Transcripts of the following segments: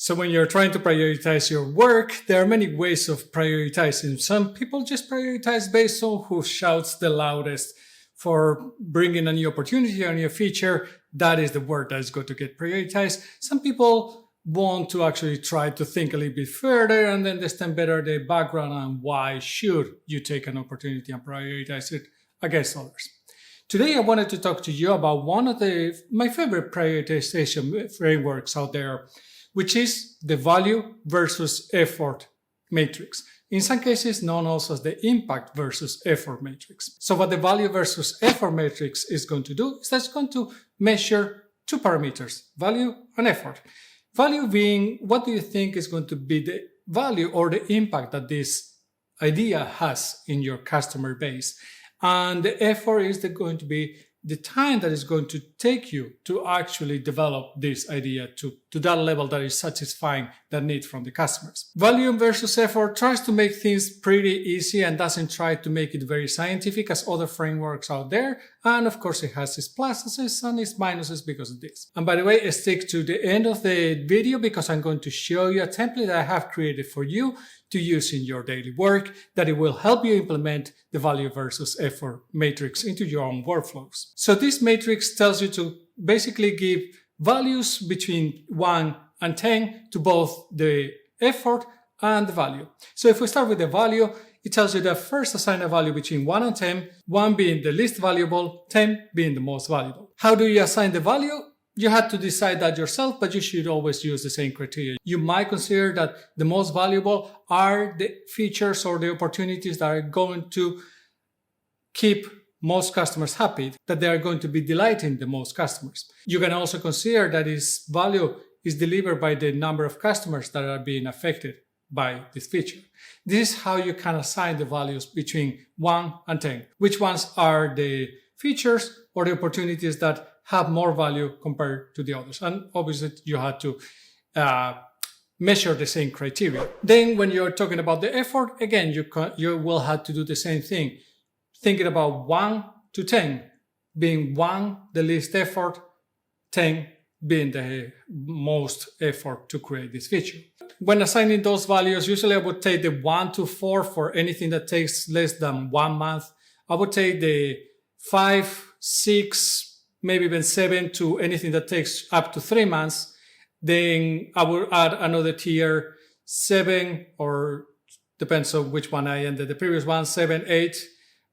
So when you're trying to prioritize your work, there are many ways of prioritizing. Some people just prioritize based on who shouts the loudest for bringing a new opportunity or a new feature. That is the work that is going to get prioritized. Some people want to actually try to think a little bit further and understand better the background and why should you take an opportunity and prioritize it against others. Today, I wanted to talk to you about one of my favorite prioritization frameworks out there, which is the value versus effort matrix. In some cases, known also as the impact versus effort matrix. So what the value versus effort matrix is going to do is that it's going to measure two parameters, value and effort. Value being, what do you think is going to be the value or the impact that this idea has in your customer base? And the effort is going to be the time that is going to take you to actually develop this idea to that level that is satisfying the need from the customers. Value versus effort tries to make things pretty easy and doesn't try to make it very scientific as other frameworks out there. And of course, it has its pluses and its minuses because of this. And by the way, stick to the end of the video because I'm going to show you a template that I have created for you to use in your daily work, that it will help you implement the value versus effort matrix into your own workflows. So this matrix tells you to basically give values between 1 and 10 to both the effort and the value. So if we start with the value, it tells you that first assign a value between 1 and 10, 1 being the least valuable, 10 being the most valuable. How do you assign the value? You had to decide that yourself, but you should always use the same criteria. You might consider that the most valuable are the features or the opportunities that are going to keep most customers happy, that they are going to be delighting the most customers. You can also consider that its value is delivered by the number of customers that are being affected by this feature. This is how you can assign the values between 1 and 10. Which ones are the features or the opportunities that have more value compared to the others. And obviously you had to measure the same criteria. Then when you're talking about the effort, again, you will have to do the same thing. Thinking about 1 to 10, being 1 the least effort, 10 being the most effort to create this feature. When assigning those values, usually I would take the 1 to 4 for anything that takes less than 1 month. I would take the 5, 6, maybe even 7 to anything that takes up to 3 months. Then I will add another tier, 7, or depends on which one I ended the previous one, 7, 8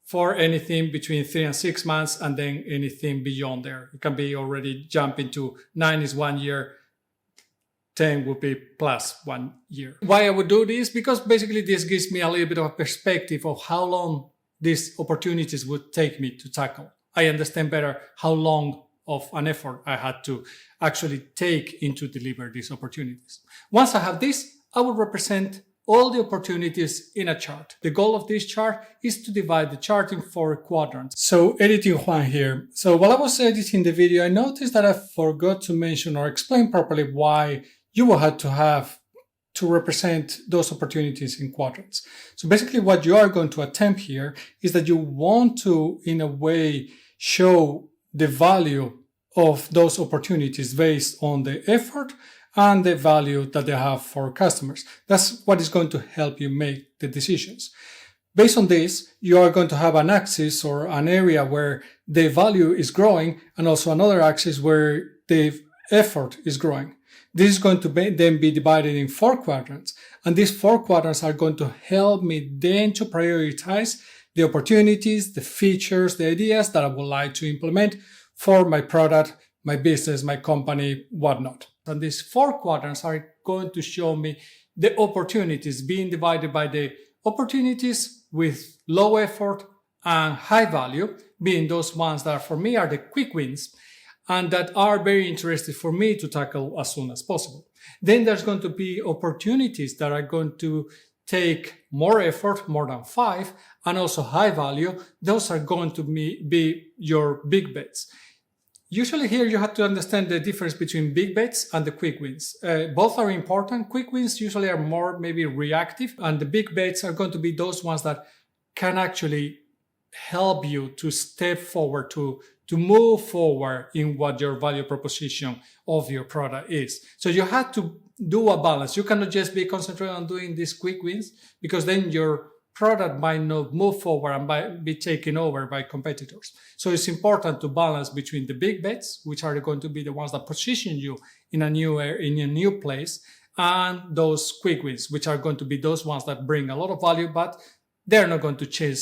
for anything between 3 and 6 months, and then anything beyond there. It can be already jumping to 9 is 1 year, 10 would be plus 1 year. Why I would do this? Because basically this gives me a little bit of a perspective of how long these opportunities would take me to tackle. I understand better how long of an effort I had to actually take into deliver these opportunities. Once I have this, I will represent all the opportunities in a chart. The goal of this chart is to divide the chart in 4 quadrants. So editing Juan here. So while I was editing the video, I noticed that I forgot to mention or explain properly why you will have to represent those opportunities in quadrants. So basically what you are going to attempt here is that you want to, in a way, show the value of those opportunities based on the effort and the value that they have for customers. That's what is going to help you make the decisions. Based on this, you are going to have an axis or an area where the value is growing and also another axis where the effort is growing. This is going to then be divided in 4 quadrants. And these 4 quadrants are going to help me then to prioritize the opportunities, the features, the ideas that I would like to implement for my product, my business, my company, whatnot. And these 4 quadrants are going to show me the opportunities being divided by the opportunities with low effort and high value, being those ones that for me are the quick wins and that are very interesting for me to tackle as soon as possible. Then there's going to be opportunities that are going to take more effort, more than 5, and also high value. Those are going to be your big bets. Usually here you have to understand the difference between big bets and the quick wins. Both are important. Quick wins usually are more maybe reactive, and the big bets are going to be those ones that can actually help you to step forward, to move forward in what your value proposition of your product is. So you have to do a balance. You cannot just be concentrated on doing these quick wins, because then your product might not move forward and might be taken over by competitors. So it's important to balance between the big bets, which are going to be the ones that position you in a new place, and those quick wins, which are going to be those ones that bring a lot of value, but they're not going to change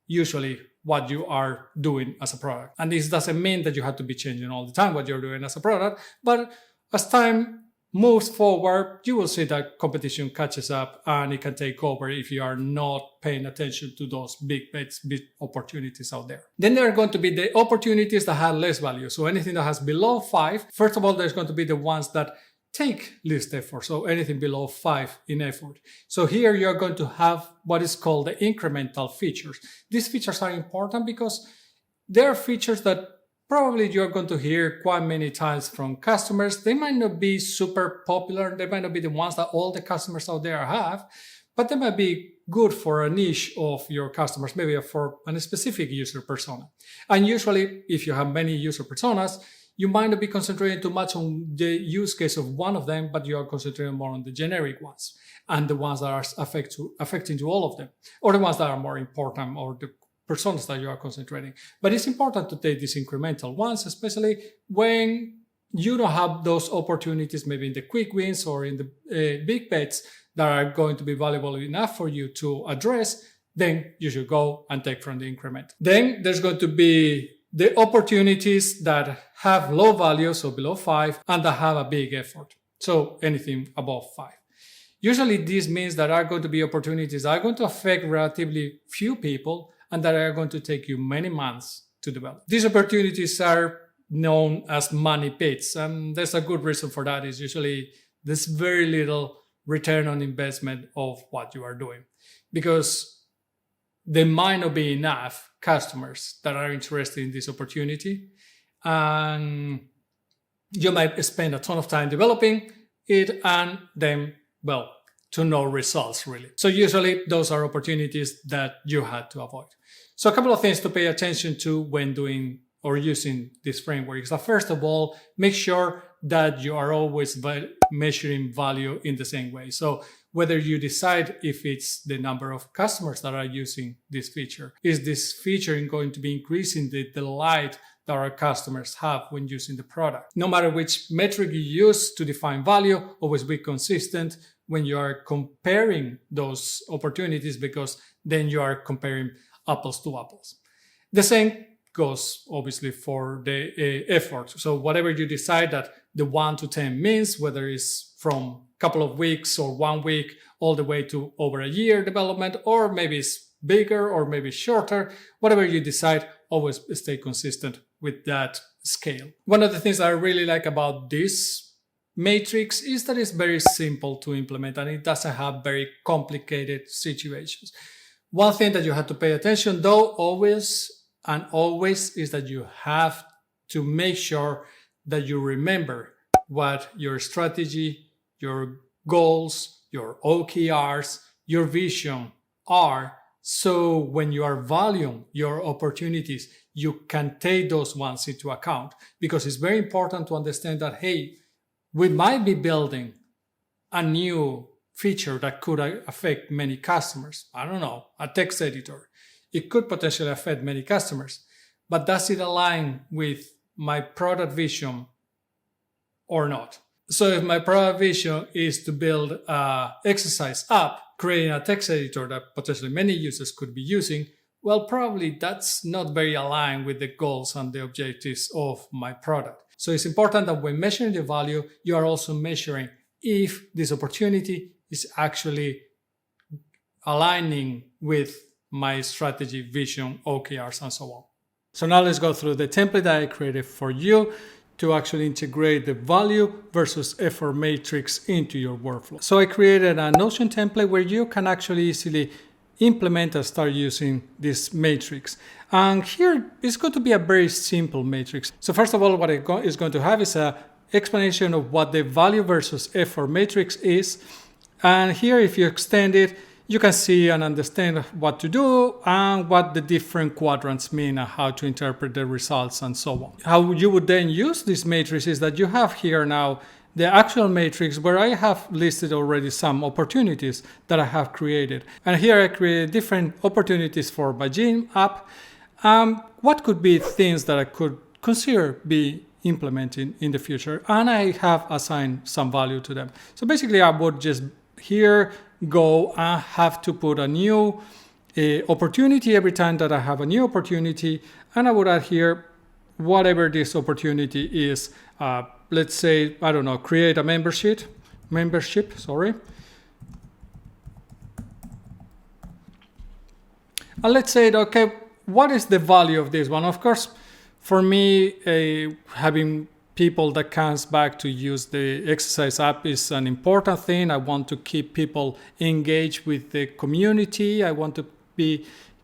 usually what you are doing as a product. And this doesn't mean that you have to be changing all the time what you're doing as a product, but as time moves forward, you will see that competition catches up and it can take over if you are not paying attention to those big bets, big opportunities out there. Then there are going to be the opportunities that have less value. So anything that has below 5, first of all, there's going to be the ones that take least effort. So anything below 5 in effort. So here you're going to have what is called the incremental features. These features are important because they're features that probably you're going to hear quite many times from customers. They might not be super popular. They might not be the ones that all the customers out there have, but they might be good for a niche of your customers, maybe for a specific user persona. And usually, if you have many user personas, you might not be concentrating too much on the use case of one of them, but you are concentrating more on the generic ones and the ones that are affecting to all of them, or the ones that are more important, or the personas that you are concentrating. But it's important to take these incremental ones, especially when you don't have those opportunities, maybe in the quick wins or in the big bets that are going to be valuable enough for you to address. Then you should go and take from the increment. Then there's going to be the opportunities that have low value, so below 5, and that have a big effort, so anything above 5. Usually this means that are going to be opportunities that are going to affect relatively few people and that are going to take you many months to develop. These opportunities are known as money pits, and there's a good reason for that. Is usually there's very little return on investment of what you are doing, because there might not be enough customers that are interested in this opportunity, and you might spend a ton of time developing it and then, well, to no results really. So usually those are opportunities that you had to avoid. So a couple of things to pay attention to when doing or using this framework is that, first of all, make sure that you are always measuring value in the same way. So whether you decide if it's the number of customers that are using this feature, is this feature going to be increasing the delight that our customers have when using the product? No matter which metric you use to define value, always be consistent when you are comparing those opportunities, because then you are comparing apples to apples. The same goes obviously for the effort. So whatever you decide that the 1 to 10 means, whether it's from a couple of weeks or 1 week all the way to over a year development, or maybe it's bigger or maybe shorter, whatever you decide, always stay consistent with that scale. One of the things that I really like about this matrix is that it's very simple to implement and it doesn't have very complicated situations. One thing that you have to pay attention though, always is that you have to make sure that you remember what your strategy, your goals, your OKRs, your vision are. So when you are valuing your opportunities, you can take those ones into account, because it's very important to understand that, hey, we might be building a new feature that could affect many customers. I don't know, a text editor. It could potentially affect many customers, but does it align with my product vision or not? So if my product vision is to build an exercise app, creating a text editor that potentially many users could be using, well, probably that's not very aligned with the goals and the objectives of my product. So it's important that when measuring the value, you are also measuring if this opportunity is actually aligning with my strategy, vision, OKRs, and so on. So now let's go through the template that I created for you to actually integrate the value versus effort matrix into your workflow. So I created a Notion template where you can actually easily implement and start using this matrix. And here it's going to be a very simple matrix. So first of all, what it is going to have is an explanation of what the value versus effort matrix is. And here, if you extend it, you can see and understand what to do and what the different quadrants mean and how to interpret the results and so on. How you would then use this matrix is that you have here now the actual matrix where I have listed already some opportunities that I have created. And here I created different opportunities for my gym app. What could be things that I could consider be implementing in the future? And I have assigned some value to them. So basically I would just here go and have to put a new opportunity every time that I have a new opportunity. And I would add here whatever this opportunity is. Let's say, I don't know, create a membership, sorry. And let's say, okay, what is the value of this one? Of course, for me, having people that comes back to use the exercise app is an important thing. I want to keep people engaged with the community. I want to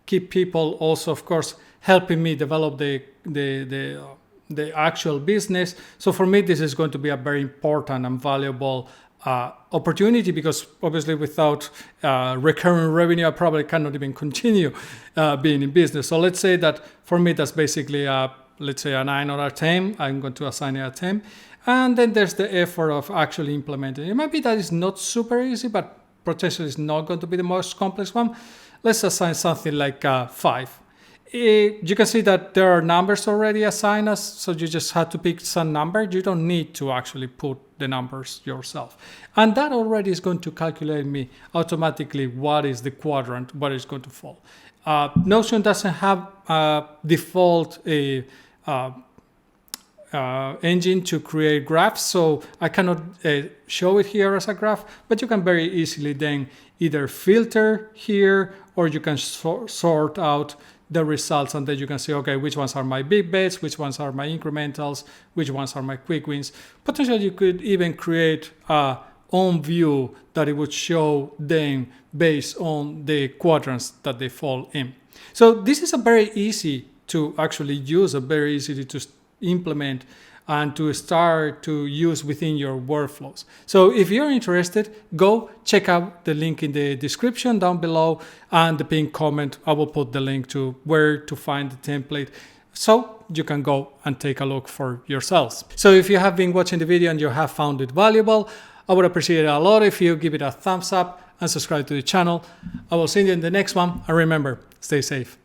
keep people also, of course, helping me develop the actual business. So for me, this is going to be a very important and valuable opportunity, because obviously without recurring revenue, I probably cannot even continue being in business. So let's say that for me, that's basically let's say a 9 or a 10. I'm going to assign it a 10. And then there's the effort of actually implementing. It might be that it's not super easy, but potentially it's not going to be the most complex one. Let's assign something like 5. You can see that there are numbers already assigned us, so you just have to pick some number. You don't need to actually put the numbers yourself. And that already is going to calculate me automatically what is the quadrant, what is going to fall. Notion doesn't have a default engine to create graphs, so I cannot show it here as a graph, but you can very easily then either filter here, or you can sort out the results, and then you can see, okay, which ones are my big bets, which ones are my incrementals, which ones are my quick wins. Potentially you could even create a own view that it would show them based on the quadrants that they fall in. So this is a very easy to actually use, a very easy to implement and to start to use within your workflows. So if you're interested, go check out the link in the description down below, and the pinned comment, I will put the link to where to find the template, so you can go and take a look for yourselves. So if you have been watching the video and you have found it valuable, I would appreciate it a lot if you give it a thumbs up and subscribe to the channel. I will see you in the next one, and remember, stay safe.